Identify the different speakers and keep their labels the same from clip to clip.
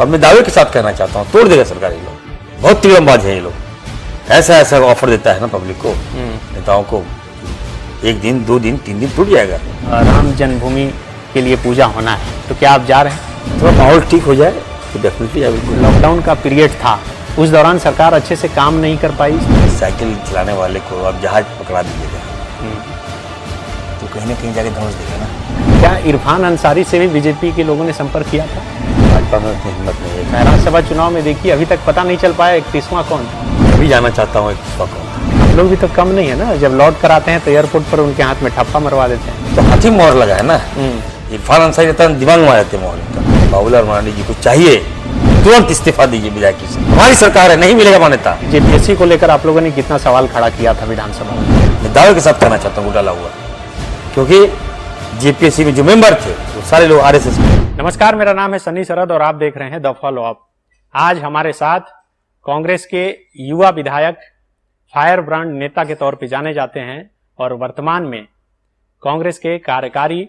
Speaker 1: और मैं दावे के साथ कहना चाहता हूँ, तोड़ देगा सरकार ये लोग, बहुत तिलमबाज है ये लोग। ऐसा ऐसा ऑफर देता है ना पब्लिक को, नेताओं को, 1 दिन 2 दिन 3 दिन टूट जाएगा।
Speaker 2: राम जन्मभूमि के लिए पूजा होना है, तो क्या आप जा रहे हैं?
Speaker 1: थोड़ा माहौल ठीक हो जाए तो डेफिनेटली आई विल।
Speaker 2: लॉकडाउन का पीरियड था, उस दौरान सरकार अच्छे से काम नहीं कर पाई।
Speaker 1: साइकिल चलाने वाले को अब जहाज पकड़ा दीजिएगा तो कहीं ना कहीं जाके धौंस देगा ना।
Speaker 2: क्या इरफान अंसारी से भी बीजेपी के लोगों ने संपर्क किया था?
Speaker 1: भाजपा में उतनी हिम्मत नहीं है।
Speaker 2: विधानसभा चुनाव में देखिए, अभी तक पता नहीं चल पाया 31वां कौन।
Speaker 1: अभी जाना चाहता हूँ 31वां कौन।
Speaker 2: आप लोग भी तो कम नहीं है ना, जब लौट कर आते हैं तो एयरपोर्ट पर उनके हाथ में ठप्पा मरवा देते हैं।
Speaker 1: तो हाथी मोहर लगा है ना, इरफान अंसारी रहता है दिमाग में आ जाते मोहर का। बाबूलाल मरांडी जी को चाहिए तुरंत इस्तीफा दीजिए विधायकी से, हमारी सरकार है, नहीं मिलेगा मान्यता।
Speaker 2: जेपीएससी को लेकर आप लोगों ने कितना सवाल खड़ा किया था विधानसभा में?
Speaker 1: मैं दावे के साथ कहना चाहता हूँ घोटाला हुआ, क्योंकि जेपीएससी में जो मेंबर थे वो सारे लोग आरएसएस में।
Speaker 2: नमस्कार, मेरा नाम है सनी शरद और आप देख रहे हैं द फॉलो अप। आज हमारे साथ कांग्रेस के युवा विधायक, फायर ब्रांड नेता के तौर पे जाने जाते हैं और वर्तमान में कांग्रेस के कार्यकारी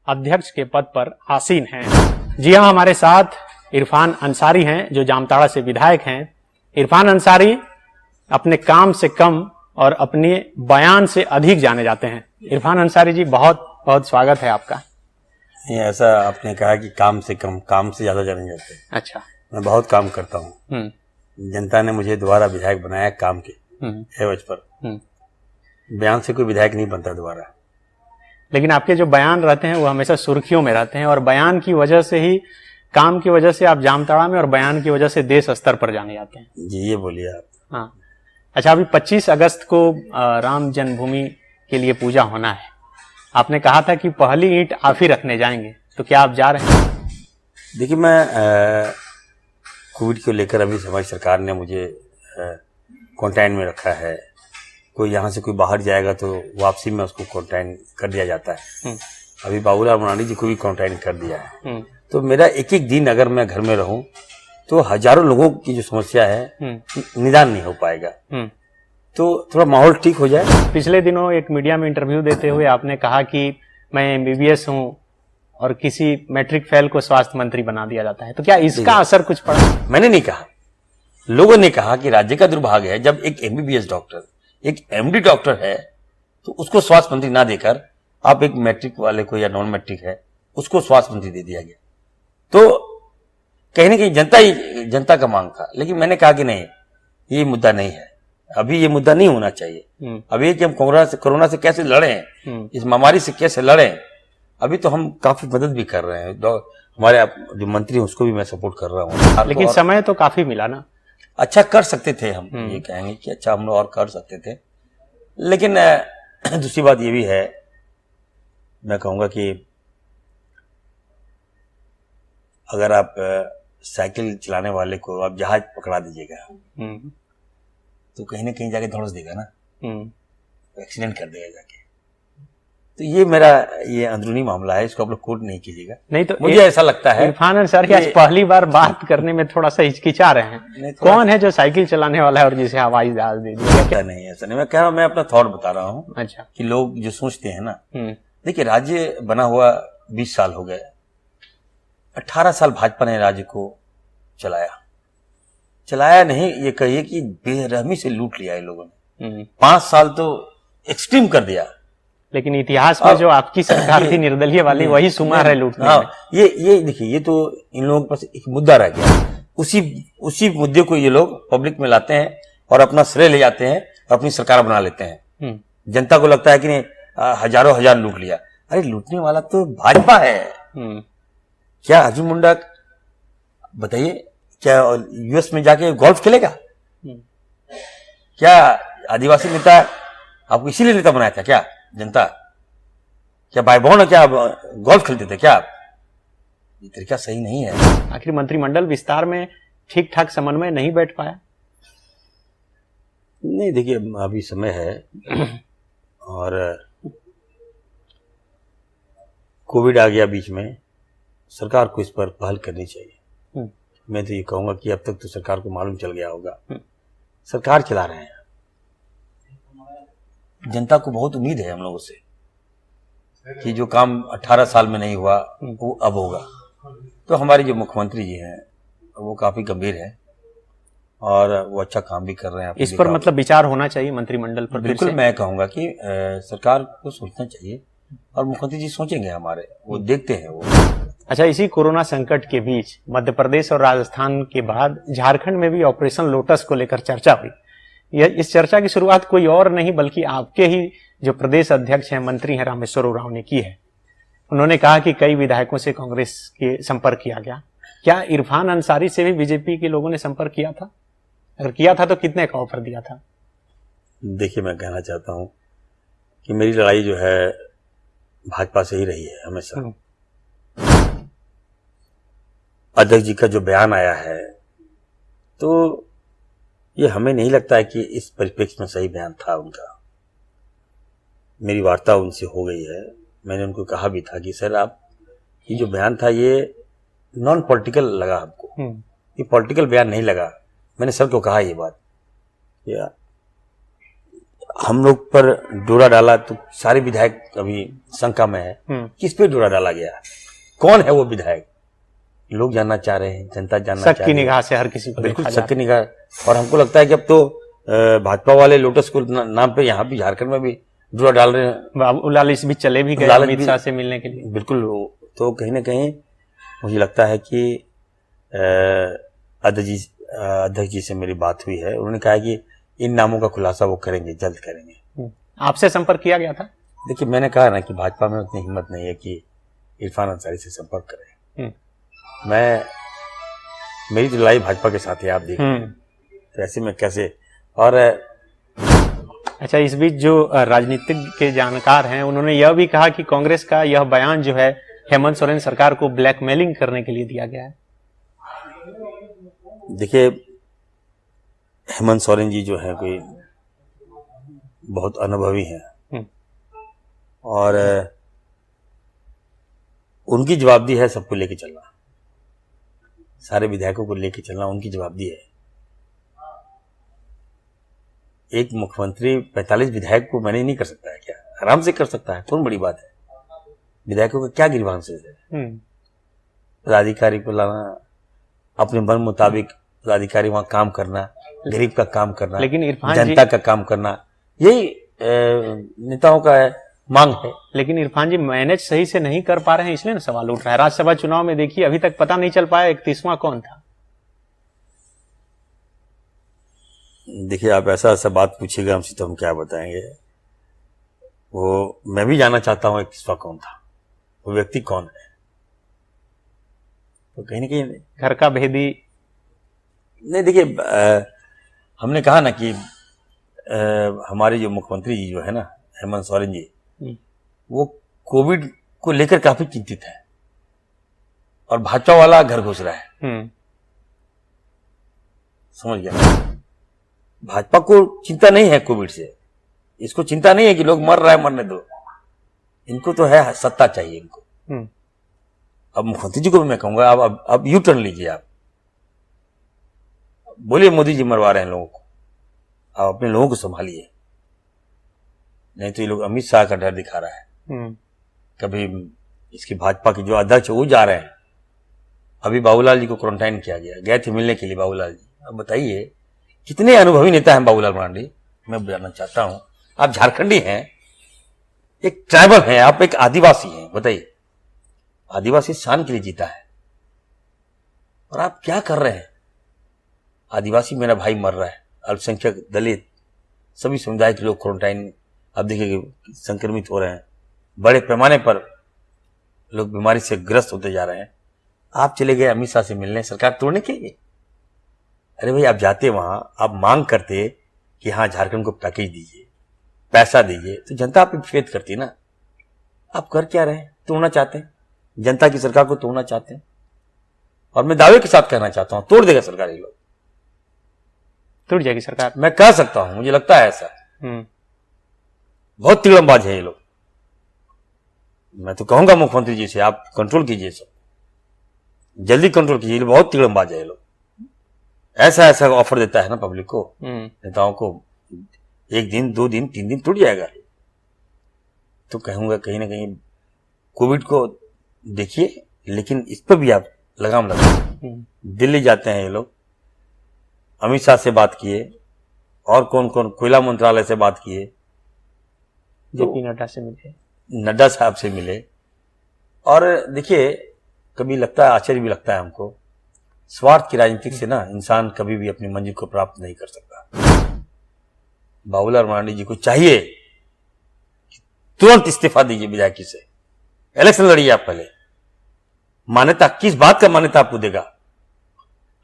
Speaker 2: अध्यक्ष के पद पर आसीन हैं। जी हाँ, हमारे साथ इरफान अंसारी हैं जो जामताड़ा से विधायक हैं। इरफान अंसारी अपने काम से कम और अपने बयान से अधिक जाने जाते हैं। इरफान अंसारी जी, बहुत बहुत स्वागत है आपका।
Speaker 1: ये ऐसा आपने कहा कि काम से कम, काम से ज्यादा जाने जाते हैं।
Speaker 2: अच्छा।
Speaker 1: मैं बहुत काम करता हूँ, जनता ने मुझे दोबारा विधायक बनाया काम के एवज पर। बयान से कोई विधायक नहीं बनता दोबारा।
Speaker 2: लेकिन आपके जो बयान रहते हैं वो हमेशा सुर्खियों में रहते हैं और बयान की वजह से ही, काम की वजह से आप जामताड़ा में और बयान की वजह से देश स्तर पर जाने जाते हैं।
Speaker 1: जी, ये बोलिए आप।
Speaker 2: हाँ, अच्छा, अभी 25 अगस्त को राम जन्मभूमि के लिए पूजा होना है। आपने कहा था कि पहली ईंट आप ही रखने जाएंगे, तो क्या आप जा रहे हैं?
Speaker 1: देखिए, मैं कोविड को लेकर अभी हमारी सरकार ने मुझे क्वारंटाइन में रखा है। कोई यहाँ से कोई बाहर जाएगा तो वापसी में उसको क्वारंटाइन कर दिया जाता है। अभी बाबूलाल मरांडी जी को भी क्वारंटाइन कर दिया है। तो मेरा एक एक दिन अगर मैं घर में रहूं तो हजारों लोगों की जो समस्या है निदान नहीं हो पाएगा। तो थोड़ा माहौल ठीक हो जाए।
Speaker 2: पिछले दिनों एक मीडिया में इंटरव्यू देते हुए आपने कहा कि मैं एमबीबीएस हूं और किसी मैट्रिक फेल को स्वास्थ्य मंत्री बना दिया जाता है, तो क्या इसका असर कुछ पड़ा?
Speaker 1: मैंने नहीं कहा, लोगों ने कहा कि राज्य का दुर्भाग्य है जब एक एमबीबीएस डॉक्टर, एक एमडी डॉक्टर है, तो उसको स्वास्थ्य मंत्री ना देकर आप एक मैट्रिक वाले को या नॉन मैट्रिक है उसको स्वास्थ्य मंत्री दे दिया गया। तो कहीं ना कहीं जनता का मांग था, लेकिन मैंने कहा कि नहीं, ये मुद्दा नहीं है, अभी ये मुद्दा नहीं होना चाहिए। अभी कि हम कोरोना से कैसे लड़ें, इस महामारी से कैसे लड़ें, अभी तो हम काफी मदद भी कर रहे हैं। हमारे जो मंत्री हैं उसको भी मैं सपोर्ट कर रहा हूँ।
Speaker 2: लेकिन समय तो काफी मिला ना।
Speaker 1: अच्छा कर सकते थे, हम ये कहेंगे कि अच्छा हम लोग और कर सकते थे। लेकिन दूसरी बात ये भी है, मैं कहूँगा कि अगर आप साइकिल चलाने वाले को आप जहाज पकड़ा दीजिएगा तो कहीं ना कहीं जाके धौंस देगा ना, एक्सीडेंट कर देगा जाके। तो ये मेरा अंदरूनी मामला है, इसको आप लोग कोर्ट नहीं कीजिएगा।
Speaker 2: नहीं तो
Speaker 1: मुझे ऐसा लगता है
Speaker 2: इरफान अंसारी आज पहली बार बात करने में थोड़ा सा हिचकिचा रहे हैं। कौन है जो साइकिल चलाने वाला है और जिसे हवाई जहाज दे दिया?
Speaker 1: क्या नहीं, ऐसा नहीं, मैं कह रहा हूँ, मैं अपना थॉट बता रहा हूँ।
Speaker 2: अच्छा, कि
Speaker 1: लोग जो सोचते हैं ना, देखिए राज्य बना हुआ 20 साल हो गए, 18 साल भाजपा ने राज्य को चलाया नहीं, ये कहिए कि बेरहमी से लूट लिया इन लोगों ने। 5 साल तो एक्सट्रीम कर दिया।
Speaker 2: लेकिन इतिहास में जो आपकी सरकार थी निर्दलीय वाली, वही शुमार है लूटने में।
Speaker 1: ये देखिए, ये तो इन लोगों के पास एक मुद्दा रह गया, उसी मुद्दे को ये लोग पब्लिक में लाते हैं और अपना श्रेय ले जाते हैं और अपनी सरकार बना लेते हैं। जनता को लगता है कि नहीं, हजारों हजार लूट लिया। अरे लूटने वाला तो भाजपा है। क्या अर्जुन मुंडा, बताइए, क्या यूएस में जाके गोल्फ खेलेगा? क्या आदिवासी नेता आपको इसीलिए नेता बनाया था क्या जनता? क्या भाई बहन क्या गोल्फ खेलते थे क्या? ये तरीका सही नहीं है।
Speaker 2: आखिर मंत्रिमंडल विस्तार में ठीक ठाक समन्वय नहीं बैठ पाया?
Speaker 1: नहीं, देखिए अभी समय है और कोविड आ गया बीच में, सरकार को इस पर पहल करनी चाहिए। मैं तो ये कहूंगा कि अब तक तो सरकार को मालूम चल गया होगा, सरकार चला रहे हैं, जनता को बहुत उम्मीद है हम लोगों से कि जो काम 18 साल में नहीं हुआ वो अब होगा। तो हमारे जो मुख्यमंत्री जी हैं वो काफी गंभीर है और वो अच्छा काम भी कर रहे हैं।
Speaker 2: इस पर मतलब विचार होना चाहिए मंत्रिमंडल पर।
Speaker 1: बिल्कुल, मैं कहूंगा कि सरकार को सोचना चाहिए और मुख्यमंत्री जी सोचेंगे हमारे, वो देखते हैं वो।
Speaker 2: अच्छा, इसी कोरोना संकट के बीच मध्य प्रदेश और राजस्थान के बाद झारखंड में भी ऑपरेशन लोटस को लेकर चर्चा हुई। इस चर्चा की शुरुआत कोई और नहीं बल्कि आपके ही जो प्रदेश अध्यक्ष हैं, मंत्री हैं, रामेश्वर उरांव ने की है। उन्होंने कहा कि कई विधायकों से कांग्रेस के संपर्क किया गया। क्या इरफान अंसारी से भी बीजेपी के लोगों ने संपर्क किया था? अगर किया था तो कितने का ऑफर दिया था?
Speaker 1: देखिए, मैं कहना चाहता हूं कि मेरी लड़ाई जो है भाजपा से ही रही है हमेशा। अध्यक्ष जी का जो बयान आया है, तो ये हमें नहीं लगता है कि इस परिप्रेक्ष्य में सही बयान था उनका। मेरी वार्ता उनसे हो गई है, मैंने उनको कहा भी था कि सर, आप ये जो बयान था ये नॉन पॉलिटिकल लगा हमको, ये पॉलिटिकल बयान नहीं लगा। मैंने सर को कहा ये बात, या हम लोग पर डोरा डाला तो सारे विधायक अभी शंका में है, किस पे डोरा डाला गया, कौन है वो विधायक, लोग जानना चाह रहे हैं, जनता जानना चाह रही है।
Speaker 2: शक की निगाह से हर किसी को
Speaker 1: बिल्कुल शक की निगाह। और हमको लगता है कि अब तो भाजपा वाले लोटस को नाम पे यहाँ भी झारखंड में भी डोरा डाल रहे हैं।
Speaker 2: बाबूलाल इस बीच चले भी गए अमित शाह से मिलने के लिए।
Speaker 1: बिल्कुल, तो कहीं ना कहीं मुझे लगता है कि अध्यक्ष जी से मेरी बात हुई है। उन्होंने कहा कि इन नामों का खुलासा वो करेंगे, जल्द करेंगे।
Speaker 2: आपसे संपर्क किया गया था?
Speaker 1: देखिए, मैंने कहा ना कि भाजपा में उतनी हिम्मत नहीं है कि इरफान अंसारी से संपर्क करें। मेरी तो लड़ाई भाजपा के साथ है, आप देखिए, तो ऐसे में कैसे। और
Speaker 2: अच्छा, इस बीच जो राजनीतिक के जानकार हैं उन्होंने यह भी कहा कि कांग्रेस का यह बयान जो है हेमंत सोरेन सरकार को ब्लैकमेलिंग करने के लिए दिया गया है।
Speaker 1: देखिए, हेमंत सोरेन जी जो है कोई बहुत अनुभवी हैं और उनकी जवाबदेही है सबको लेके चलना, सारे विधायकों को लेके चलना उनकी जवाबदेही है। एक मुख्यमंत्री 45 विधायक को मैनेज नहीं कर सकता है क्या? आराम से कर सकता है, कौन बड़ी बात है। विधायकों का क्या गिरवांश है? पदाधिकारी को लाना, अपने मन मुताबिक पदाधिकारी वहां काम करना, गरीब का काम करना,
Speaker 2: लेकिन इरफान
Speaker 1: जनता का काम करना, यही नेताओं का मांग है।
Speaker 2: लेकिन इरफान जी मैनेज सही से नहीं कर पा रहे हैं, इसलिए ना सवाल उठ रहा है। राज्यसभा चुनाव में देखिए, अभी तक पता नहीं चल पाया 31वां कौन था।
Speaker 1: देखिए, आप ऐसा बात पूछिएगा हमसे तो हम क्या बताएंगे। वो मैं भी जानना चाहता हूँ 31वां कौन था, वो व्यक्ति कौन है। तो कहीं ना कहीं
Speaker 2: घर का भेदी
Speaker 1: नहीं। देखिए, हमने कहा ना कि हमारे जो मुख्यमंत्री जी जो है ना, हेमंत सोरेन जी, वो कोविड को लेकर काफी चिंतित है और भाजपा वाला घर घुस रहा है। समझ गया ना? भाजपा को चिंता नहीं है कोविड से, इसको चिंता नहीं है कि लोग मर रहा है, मरने दो, इनको तो है सत्ता चाहिए इनको। अब मुख्यमंत्री जी को भी मैं कहूंगा, अब यू टर्न लीजिए, आप बोलिए मोदी जी मरवा रहे हैं लोगों को, आप अपने लोगों को संभालिए, नहीं तो ये लोग अमित शाह का डर दिखा रहा है। कभी इसकी भाजपा के जो अध्यक्ष वो जा रहे हैं, अभी बाबूलाल जी को क्वारंटाइन किया गया, गए थे मिलने के लिए बाबूलाल जी। अब बताइए कितने अनुभवी नेता हैं बाबूलाल मरांडी। मैं जानना चाहता हूं, आप झारखंडी हैं, एक ट्राइबल हैं, आप एक आदिवासी हैं, बताइए, आदिवासी शान के लिए जीता है और आप क्या कर रहे हैं? आदिवासी मेरा भाई मर रहा है, अल्पसंख्यक, दलित, सभी समुदाय के लोग क्वारंटाइन, अब देखिए संक्रमित हो रहे हैं, बड़े पैमाने पर लोग बीमारी से ग्रस्त होते जा रहे हैं। आप चले गए अमित शाह से मिलने सरकार तोड़ने के लिए। अरे भाई, आप जाते वहां, आप मांग करते कि हाँ झारखंड को पैकेज दीजिए, पैसा दीजिए, तो जनता आप पे फेथ करती ना। आप कर क्या रहे हैं? तोड़ना चाहते हैं, जनता की सरकार को तोड़ना चाहते हैं। और मैं दावे के साथ कहना चाहता हूं, तोड़ देगा सरकार, ये लोग
Speaker 2: टूट जाएगी सरकार,
Speaker 1: मैं कह सकता हूं, मुझे लगता है ऐसा। बहुत तिड़मबाज है ये लोग। मैं तो कहूंगा मुख्यमंत्री जी से, आप कंट्रोल कीजिए, सब जल्दी कंट्रोल कीजिए, बहुत तिड़मबाज है ये लोग। ऐसा ऐसा ऑफर देता है ना पब्लिक को, नेताओं को, 1 दिन 2 दिन 3 दिन टूट जाएगा। तो कहूंगा कहीं ना कहीं कोविड को देखिए, लेकिन इस पर भी आप लगाम लगाइए। दिल्ली जाते हैं ये लोग, अमित शाह से बात किए, और कौन कौन, कोयला मंत्रालय से बात किए,
Speaker 2: जेपी नड्डा से मिले,
Speaker 1: नड्डा साहब से मिले। और देखिए, कभी लगता है, आश्चर्य भी लगता है हमको, स्वार्थ की राजनीति से ना इंसान कभी भी अपनी मंजिल को प्राप्त नहीं कर सकता। बाबूलाल मरांडी जी को चाहिए कि तुरंत इस्तीफा दीजिए विधायकी से, इलेक्शन लड़िए आप पहले। मान्यता किस बात का मान्यता आपको देगा?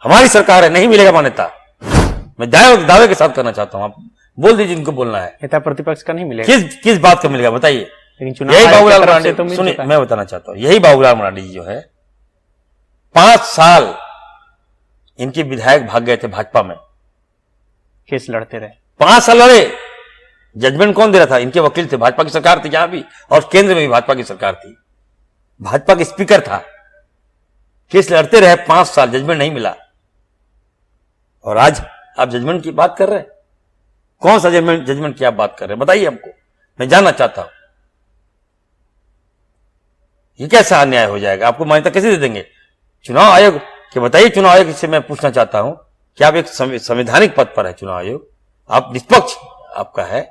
Speaker 1: हमारी सरकार है, नहीं मिलेगा मान्यता। मैं दावे के साथ करना चाहता हूं, आप बोल दीजिए जिनको बोलना है।
Speaker 2: नेता प्रतिपक्ष का नहीं मिलेगा।
Speaker 1: किस बात का मिलेगा बताइए?
Speaker 2: लेकिन चुनाव
Speaker 1: यही बाबूलाल
Speaker 2: आयोग की तरफ
Speaker 1: मरांडी,
Speaker 2: से तो मिल
Speaker 1: सुनिए
Speaker 2: चुका है।
Speaker 1: मैं बताना चाहता हूं, यही बाबूलाल मरांडी जी जो है 5 साल इनके विधायक भाग गए थे भाजपा में,
Speaker 2: केस लड़ते रहे,
Speaker 1: 5 साल लड़े। जजमेंट कौन दे रहा था? इनके वकील थे, भाजपा की सरकार थी जहां भी, और केंद्र में भी भाजपा की सरकार थी, भाजपा के स्पीकर था। केस लड़ते रहे 5 साल, जजमेंट नहीं मिला, और आज आप जजमेंट की बात कर रहे हैं। कौन सा जजमेंट की आप बात कर रहे हैं बताइए हमको, मैं जानना चाहता हूं। ये कैसा अन्याय हो जाएगा? आपको मान्यता कैसे दे देंगे? चुनाव आयोग के बताइए, चुनाव आयोग से मैं पूछना चाहता हूं कि आप एक संवैधानिक पद पर है, चुनाव आयोग, आप निष्पक्ष आपका है।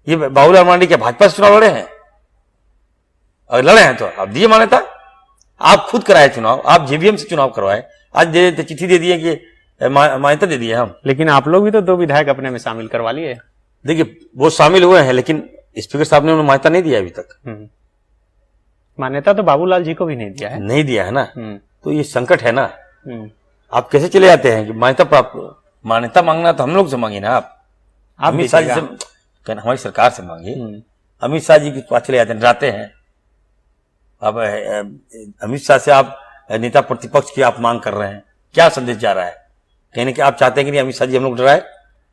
Speaker 1: ये बाबूलाल मरांडी क्या भाजपा से चुनाव लड़े हैं? अगर लड़े हैं तो आप दिए मान्यता। आप खुद कराए चुनाव, आप जेवीएम से चुनाव करवाए, आज दे चिट्ठी दे दिए कि मान्यता दे दिए हम।
Speaker 2: लेकिन आप लोग भी तो 2 विधायक अपने में शामिल करवा लिए।
Speaker 1: देखिए, वो शामिल हुए हैं, लेकिन स्पीकर साहब ने उन्हें मान्यता नहीं दिया अभी तक।
Speaker 2: मान्यता तो बाबूलाल जी को भी नहीं दिया है।
Speaker 1: नहीं दिया है ना, तो ये संकट है ना। आप कैसे चले जाते हैं कि मान्यता प्राप्त? मान्यता मांगना तो हम लोग से मांगी ना, आप अमित शाह जी से, हमारी सरकार से मांगी। अमित शाह जी के पास चले जाते हैं, डराते हैं। अब अमित शाह से आप नेता प्रतिपक्ष की आप मांग कर रहे हैं, क्या संदेश जा रहा है? कहने कि आप चाहते हैं कि नहीं अमित शाह जी हम लोग डराए,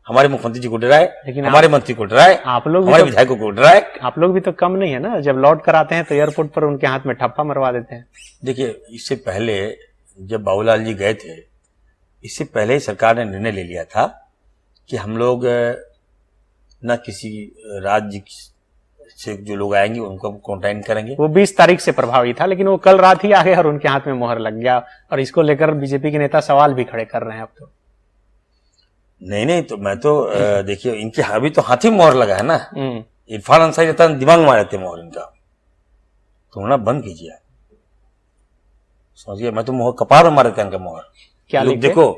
Speaker 1: हमारे मुख्यमंत्री जी को डराए, लेकिन हमारे मंत्री को डराए,
Speaker 2: आप लोग
Speaker 1: हमारे विधायकों को डराए।
Speaker 2: आप लोग भी तो कम नहीं है ना, जब लौट कर आते हैं तो एयरपोर्ट पर उनके हाथ में ठप्पा मरवा देते हैं।
Speaker 1: देखिए, इससे पहले जब बाबूलाल जी गए थे, इससे पहले ही सरकार ने निर्णय ले लिया था कि हम लोग न किसी राज्य से जो लोग आएंगे उनको क्वारंटाइन करेंगे।
Speaker 2: वो 20 तारीख से प्रभावी था, लेकिन वो कल रात ही आ गए और उनके हाथ में मोहर लग गया, और इसको लेकर बीजेपी के नेता सवाल भी खड़े कर रहे हैं अब तो।
Speaker 1: नहीं, तो मैं तो देखिए, इनके अभी तो हाथी मोहर लगा है ना। इरफान अंसारी रहता दिमाग में मारे थे मोहर इनका, तो ना बंद कीजिए। समझिए, मैं तो मोहर कपार में मारे थे इनका मोहर।
Speaker 2: क्या
Speaker 1: लोग देखो,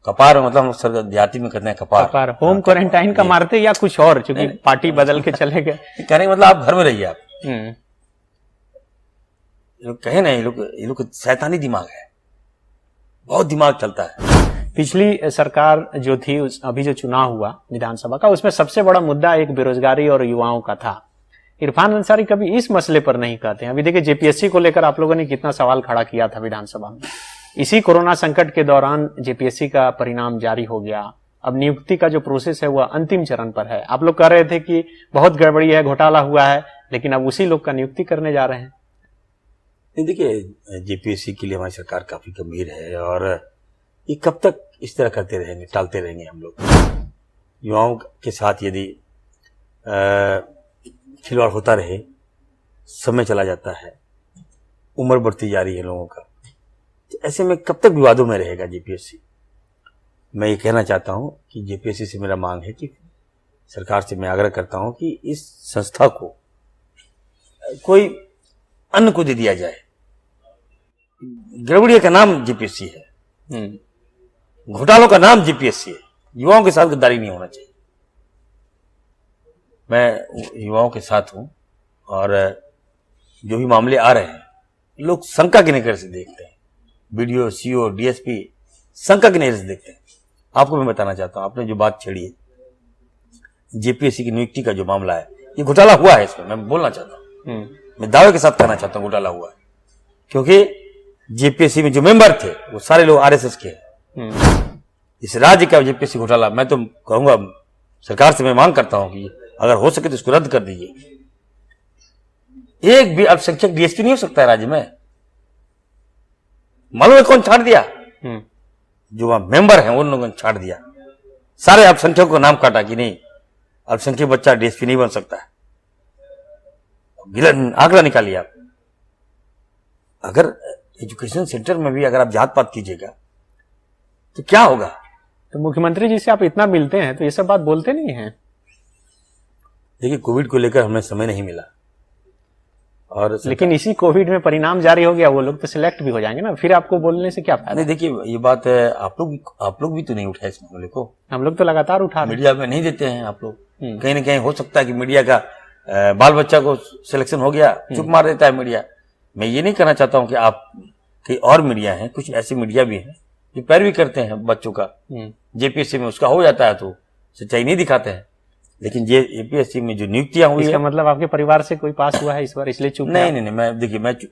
Speaker 1: कपार मतलब हम सर देहाती में कहते हैं कपार।
Speaker 2: होम क्वारंटाइन का मारते या कुछ और, चूंकि पार्टी बदल के चले गए।
Speaker 1: कहने का मतलब आप घर में रहिए आप। ये लोग कहे ना, ये लोग का शैतानी दिमाग है, बहुत दिमाग चलता है।
Speaker 2: पिछली सरकार जो थी, अभी जो चुनाव हुआ विधानसभा का, उसमें सबसे बड़ा मुद्दा एक बेरोजगारी और युवाओं का था। इरफान अंसारी कभी इस मसले पर नहीं कहते हैं। अभी देखिए, जेपीएससी को लेकर आप लोगों ने कितना सवाल खड़ा किया था विधानसभा में। इसी कोरोना संकट के दौरान जेपीएससी का परिणाम जारी हो गया। अब नियुक्ति का जो प्रोसेस है वह अंतिम चरण पर है। आप लोग कह रहे थे कि बहुत गड़बड़ी है, घोटाला हुआ है, लेकिन अब उसी लोग का नियुक्ति करने जा रहे हैं।
Speaker 1: देखिए, जेपीएससी के लिए हमारी सरकार काफी गंभीर है, और ये कब तक इस तरह करते रहेंगे, टालते रहेंगे हम लोग। युवाओं के साथ यदि खिलवाड़ होता रहे, समय चला जाता है, उम्र बढ़ती जा रही है लोगों का, तो ऐसे में कब तक विवादों में रहेगा जेपीएससी? मैं ये कहना चाहता हूं कि जेपीएससी से मेरा मांग है कि सरकार से मैं आग्रह करता हूं कि इस संस्था को कोई अन्य को दे दिया जाए। गड़बड़िया का नाम जेपीएससी है, घोटालों का नाम जेपीएससी है। युवाओं के साथ गद्दारी नहीं होना चाहिए। मैं युवाओं के साथ हूं, और जो भी मामले आ रहे हैं, लोग शंका की नजर से देखते हैं। बीडीओ, सीओ, डीएसपी शंका की नजर से देखते हैं। आपको मैं बताना चाहता हूं, आपने जो बात छेड़ी है जेपीएससी की नियुक्ति का जो मामला है, ये घोटाला हुआ है। इसमें मैं बोलना चाहता हूं, मैं दावे के साथ कहना चाहता हूं घोटाला हुआ है, क्योंकि जेपीएससी में जो मेंबर थे वो सारे लोग आरएसएस के हैं। इस राज्य का जेपीएससी घोटाला, मैं तो कहूंगा, सरकार से मैं मांग करता हूं कि अगर हो सके तो इसको रद्द कर दीजिए। एक भी अल्पसंख्यक डीएसपी नहीं हो सकता है राज्य में। मालूम है कौन छाट दिया? जो वहां मेंबर हैं उन लोगों ने छाट दिया। सारे अल्पसंख्यकों को नाम काटा कि नहीं, अल्पसंख्यक बच्चा डीएसपी नहीं बन सकता है। आंकड़ा निकालिए आप। अगर एजुकेशन सेंटर में भी अगर आप जात पात कीजिएगा तो क्या होगा?
Speaker 2: तो मुख्यमंत्री जी से आप इतना मिलते हैं तो ये सब बात बोलते नहीं हैं?
Speaker 1: देखिए, कोविड को लेकर हमें समय नहीं मिला, और
Speaker 2: लेकिन इसी कोविड में परिणाम जारी हो गया, वो लोग तो सिलेक्ट भी हो जाएंगे ना, फिर आपको बोलने से क्या फायदा?
Speaker 1: नहीं, देखिए ये बात है, आप लोग भी तो नहीं उठाए इस मामले को।
Speaker 2: हम लोग तो लगातार उठा रहे हैं।
Speaker 1: मीडिया में नहीं देते हैं आप लोग। कहीं ना कहीं हो सकता है कि मीडिया का बाल बच्चा को सिलेक्शन हो गया, चुप मार देता है मीडिया। मैं ये नहीं कहना चाहता हूँ कि आप कई और मीडिया हैं, कुछ ऐसे मीडिया भी हैं जो पैरवी करते हैं बच्चों का। जेपीएससी में उसका हो जाता है तो सच्चाई नहीं दिखाते हैं, लेकिन ये एपीएससी में जो नियुक्तियां हुई
Speaker 2: इसका
Speaker 1: है,
Speaker 2: मतलब आपके परिवार से कोई पास हुआ है इस बार, इसलिए चुप?
Speaker 1: नहीं, मैं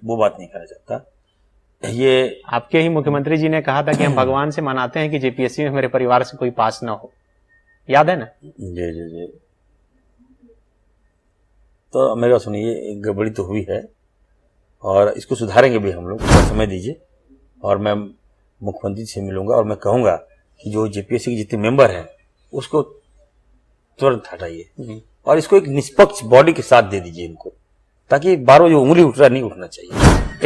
Speaker 1: वो बात नहीं करना चाहता। ये
Speaker 2: आपके ही मुख्यमंत्री जी ने कहा था कि हम भगवान से मनाते हैं कि जेपीएससी में मेरे परिवार से कोई पास ना हो, याद है ना?
Speaker 1: जी। तो मेरा सुनिए, एक गड़बड़ी तो हुई है और इसको सुधारेंगे भी हम लोग, थोड़ा समय दीजिए। और मैं मुख्यमंत्री से मिलूंगा और मैं कहूंगा कि जो जेपीएससी के जितने मेंबर हैं उसको तुरंत हटाइए और इसको एक निष्पक्ष बॉडी के साथ दे दीजिए इनको, ताकि बारों जो उंगली उठ रहा नहीं उठना चाहिए।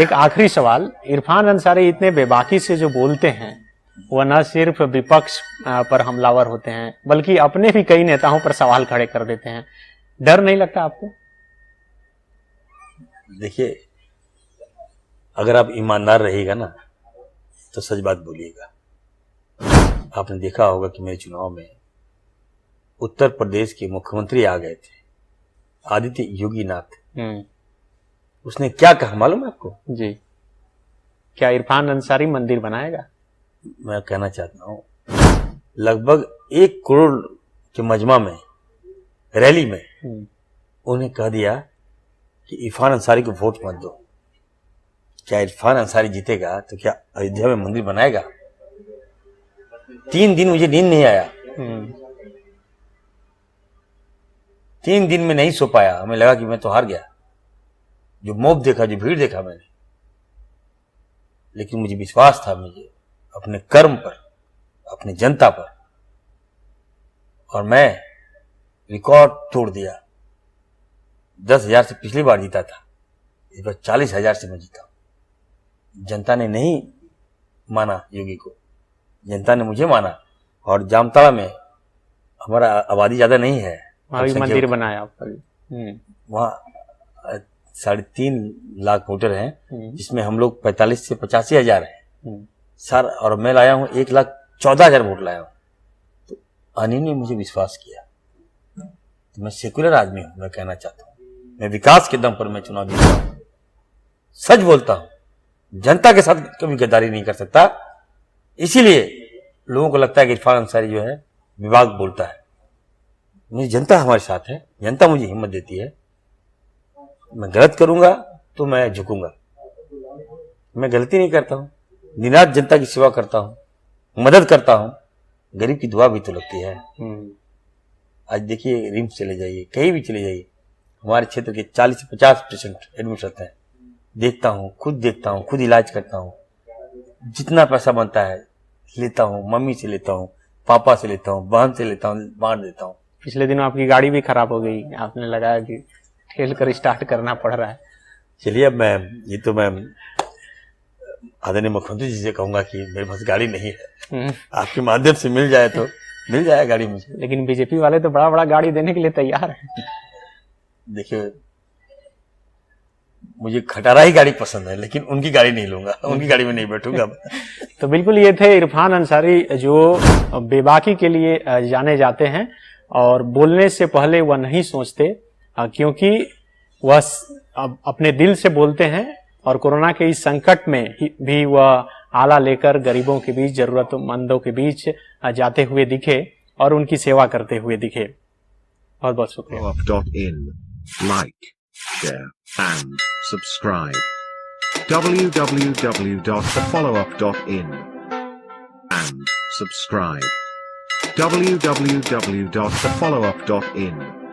Speaker 2: एक आखिरी सवाल, इरफान अंसारी इतने बेबाकी से जो बोलते हैं, वह न सिर्फ विपक्ष पर हमलावर होते हैं बल्कि अपने भी कई नेताओं पर सवाल खड़े कर देते हैं, डर नहीं लगता आपको?
Speaker 1: देखिए, अगर आप ईमानदार रहिएगा ना तो सच बात बोलिएगा। आपने देखा होगा कि मेरे चुनाव में उत्तर प्रदेश के मुख्यमंत्री आ गए थे, आदित्य योगी नाथ। उसने क्या कहा मालूम है आपको?
Speaker 2: जी। क्या इरफान अंसारी मंदिर बनाएगा?
Speaker 1: मैं कहना चाहता हूं, लगभग 1 करोड़ के मजमा में रैली में उन्हें कह दिया कि इरफान अंसारी को वोट मत दो। क्या इरफान अंसारी जीतेगा तो क्या अयोध्या में मंदिर बनाएगा? 3 दिन मुझे नींद नहीं आया, 3 दिन में नहीं सो पाया। हमें लगा कि मैं तो हार गया। जो मोब देखा, जो भीड़ देखा मैंने, लेकिन मुझे विश्वास था मुझे अपने कर्म पर, अपनी जनता पर, और मैं रिकॉर्ड तोड़ दिया। 10,000 से पिछली बार जीता था, इस बार 40,000 से मैं जीता। जनता ने नहीं माना योगी को, जनता ने मुझे माना। और जामताड़ा में हमारा आबादी ज्यादा नहीं है,
Speaker 2: वहां भी मंदिर बनाया आपका?
Speaker 1: वहाँ 3.5 लाख वोटर हैं, जिसमें हम लोग 45 से 85,000 हैं सर, और मैं लाया हूँ 1,14,000 वोट लाया हूँ। तो अनिल ने मुझे विश्वास किया। तो मैं सेकुलर आदमी हूँ, मैं कहना चाहता हूँ, मैं विकास के दम पर मैं चुनाव जीता हूँ, सच बोलता हूँ, जनता के साथ कभी गद्दारी नहीं कर सकता। इसीलिए लोगों को लगता है कि इरफान अंसारी जो है विवाद बोलता है। मेरी जनता हमारे साथ है, जनता मुझे हिम्मत देती है। मैं गलत करूंगा तो मैं झुकूंगा, मैं गलती नहीं करता हूं, दिन रात जनता की सेवा करता हूं, मदद करता हूं। गरीब की दुआ भी तो लगती है। आज देखिए, रिम्स चले जाइए, कहीं भी चले जाइए, हमारे क्षेत्र के 40 से 50% एडमिट रहते हैं। देखता हूं, खुद इलाज करता हूं, जितना पैसा बनता है लेता हूं, मम्मी से लेता हूं, पापा से लेता हूं, बहन से लेता हूं, बांट देता हूं।
Speaker 2: पिछले दिनों आपकी गाड़ी भी खराब हो गई, आपने लगाया कि ठेल कर स्टार्ट करना पड़ रहा है।
Speaker 1: चलिए, अब मैं आदरणीय मुख्यमंत्री जी से कहूंगा कि मेरे पास गाड़ी नहीं है, आपके माध्यम से मिल जाए तो मिल जाए गाड़ी मुझे।
Speaker 2: लेकिन बीजेपी वाले तो बड़ा बड़ा गाड़ी देने के लिए तैयार है।
Speaker 1: देखिए, मुझे खटारा ही गाड़ी पसंद है, लेकिन उनकी गाड़ी नहीं लूंगा, उनकी गाड़ी में नहीं बैठूंगा।
Speaker 2: तो बिल्कुल, ये थे इरफान अंसारी, जो बेबाकी के लिए जाने जाते हैं और बोलने से पहले वह नहीं सोचते, क्योंकि वह अपने दिल से बोलते हैं। और कोरोना के इस संकट में भी वह आला लेकर गरीबों के बीच, जरूरतमंदों के बीच जाते हुए दिखे और उनकी सेवा करते हुए दिखे। बहुत बहुत शुक्रिया।
Speaker 3: Like, share, and subscribe. www.thefollowup.in and subscribe. www.thefollowup.in